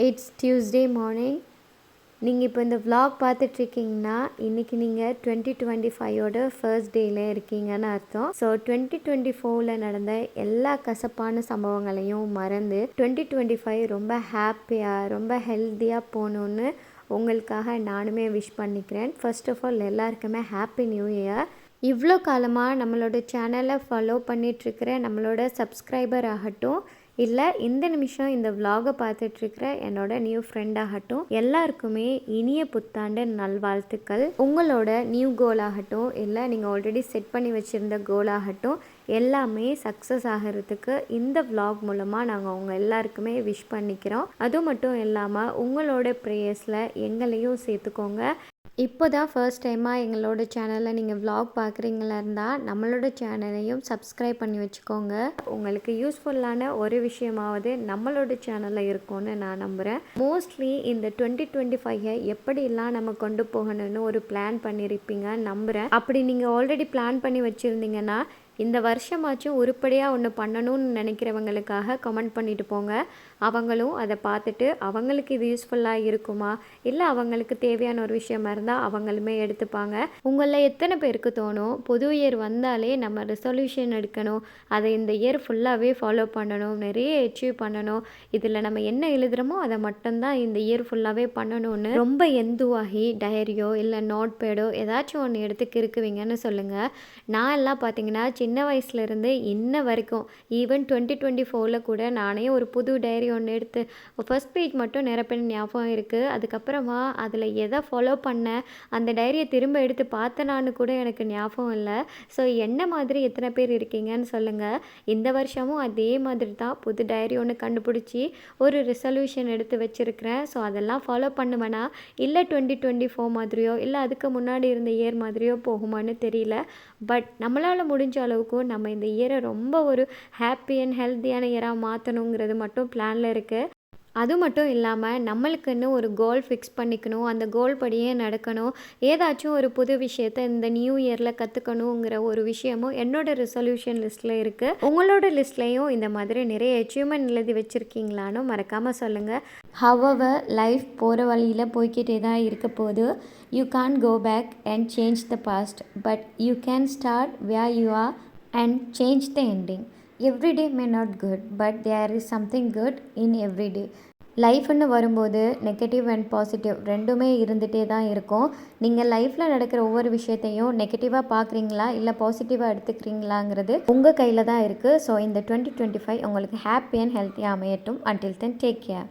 It's Tuesday morning. நீங்கள் இப்போ இந்த vlog பார்த்துட்ருக்கீங்கன்னா இன்றைக்கி நீங்கள் 2025ஓட ஃபர்ஸ்ட் டேயில் இருக்கீங்கன்னு அர்த்தம். ஸோ 2024ல் நடந்த எல்லா கசப்பான சம்பவங்களையும் மறந்து 2025 ரொம்ப ஹாப்பியாக ரொம்ப ஹெல்த்தியாக போகணுன்னு உங்களுக்காக நானுமே விஷ் பண்ணிக்கிறேன். ஃபர்ஸ்ட் ஆஃப் ஆல் எல்லாருக்குமே ஹாப்பி நியூ இயர். இவ்வளோ காலமாக நம்மளோட சேனலை ஃபாலோ பண்ணிகிட்ருக்கிற நம்மளோட சப்ஸ்கிரைபர் ஆகட்டும், இல்லை இந்த நிமிஷம் இந்த vlog-ஐ பார்த்துட்ருக்கிற என்னோட நியூ ஃப்ரெண்ட் ஆகட்டும், எல்லாருக்குமே இனிய புத்தாண்டு நல்வாழ்த்துக்கள். உங்களோட நியூ கோல் ஆகட்டும், இல்லை நீங்கள் ஆல்ரெடி செட் பண்ணி வச்சுருந்த கோல் ஆகட்டும், எல்லாமே சக்ஸஸ் ஆகிறதுக்கு இந்த vlog மூலமாக நாங்கள் அவங்க எல்லாருக்குமே விஷ் பண்ணிக்கிறோம். அது மட்டும் இல்லாமல் உங்களோட ப்ரேயர்ஸில் எங்களையும் சேர்த்துக்கோங்க. இப்போ தான் ஃபர்ஸ்ட் டைமாக எங்களோட சேனலில் நீங்கள் vlog பார்க்குறீங்களா இருந்தால் நம்மளோட சேனலையும் சப்ஸ்கிரைப் பண்ணி வச்சுக்கோங்க. உங்களுக்கு யூஸ்ஃபுல்லான ஒரு விஷயமாவது நம்மளோட சேனலில் இருக்கும்னு நான் நம்புகிறேன். மோஸ்ட்லி இந்த 2025 எப்படிலாம் நம்ம கொண்டு போகணும்னு ஒரு பிளான் பண்ணியிருப்பீங்க நம்புகிறேன். அப்படி நீங்கள் ஆல்ரெடி பிளான் பண்ணி வச்சுருந்தீங்கன்னா இந்த வருஷமாச்சும் உருப்படியாக ஒன்று பண்ணணும்னு நினைக்கிறவங்களுக்காக கமெண்ட் பண்ணிட்டு போங்க. அவங்களும் அதை பார்த்துட்டு அவங்களுக்கு இது யூஸ்ஃபுல்லாக இருக்குமா, இல்லை அவங்களுக்கு தேவையான ஒரு விஷயமா இருந்தால் அவங்களுமே எடுத்துப்பாங்க. உங்களில் எத்தனை பேருக்கு தோணும் புது இயர் வந்தாலே நம்ம ரெசல்யூஷன் எடுக்கணும், அதை இந்த இயர் ஃபுல்லாகவே ஃபாலோ பண்ணணும், நிறைய அச்சீவ் பண்ணணும், இதில் நம்ம என்ன எழுதுகிறோமோ அதை மட்டும்தான் இந்த இயர் ஃபுல்லாகவே பண்ணணும்னு ரொம்ப எந்துவாகி டைரியோ இல்லை நோட் பேடோ ஏதாச்சும் ஒன்று எடுத்து இருக்குவீங்கன்னு சொல்லுங்கள். நான் எல்லாம் பார்த்தீங்கன்னா சின்ன வயசுலேருந்து இன்ன வரைக்கும் ஈவன் 2024ல் கூட நானே ஒரு புது டைரி ஒன்று எடுத்து ஃபர்ஸ்ட் பேஜ் மட்டும் நிரப்பின ஞாபகம் இருக்குது. அதுக்கப்புறமா அதில் எதை ஃபாலோ பண்ணேன், அந்த டைரியை திரும்ப எடுத்து பார்த்தனான்னு கூட எனக்கு ஞாபகம் இல்லை. ஸோ என்ன மாதிரி எத்தனை பேர் இருக்கீங்கன்னு சொல்லுங்கள். இந்த வருஷமும் அதே மாதிரி தான் புது டைரி ஒன்று கண்டுபிடிச்சி ஒரு ரெசல்யூஷன் எடுத்து வச்சுருக்கிறேன். ஸோ அதெல்லாம் ஃபாலோ பண்ணுவேனா, இல்லை 2024 மாதிரியோ இல்லை அதுக்கு முன்னாடி இருந்த இயர் மாதிரியோ போகுமான்னு தெரியல. பட் நம்மளால் முடிஞ்ச அளவுக்கு நம்ம இந்த இயரை ரொம்ப ஒரு ஹாப்பி அண்ட் ஹெல்த்தியான இயராக மாற்றணுங்கிறது மட்டும் பிளானில் இருக்குது. அது மட்டும் இல்லாமல் நம்மளுக்குன்னு ஒரு கோல் ஃபிக்ஸ் பண்ணிக்கணும், அந்த கோல் படியே நடக்கணும், ஏதாச்சும் ஒரு புது விஷயத்தை இந்த நியூ இயரில் கற்றுக்கணுங்கிற ஒரு விஷயமும் என்னோட ரெசல்யூஷன் லிஸ்ட்டில் இருக்குது. உங்களோட லிஸ்ட்லேயும் இந்த மாதிரி நிறைய அச்சீவ்மெண்ட் எழுதி வச்சுருக்கீங்களான்னு மறக்காமல் சொல்லுங்கள். ஹவவர் லைஃப் போகிற வழியில் போய்கிட்டே தான் இருக்க போது. You can't go back and change the past, but you can start where you are and change the ending. Every day may not good, but there is something good in every day. லைஃப்னு வரும்போது negative and positive ரெண்டுமே இருந்துகிட்டே தான் இருக்கும். நீங்கள் லைஃப்பில் நடக்கிற ஒவ்வொரு விஷயத்தையும் நெகட்டிவாக பார்க்குறீங்களா இல்லை பாசிட்டிவாக எடுத்துக்கிறீங்களாங்கிறது உங்கள் கையில் தான் இருக்குது. ஸோ இந்த 2025 உங்களுக்கு ஹாப்பி அண்ட் ஹெல்த்தியாக அமையட்டும். Until then take care.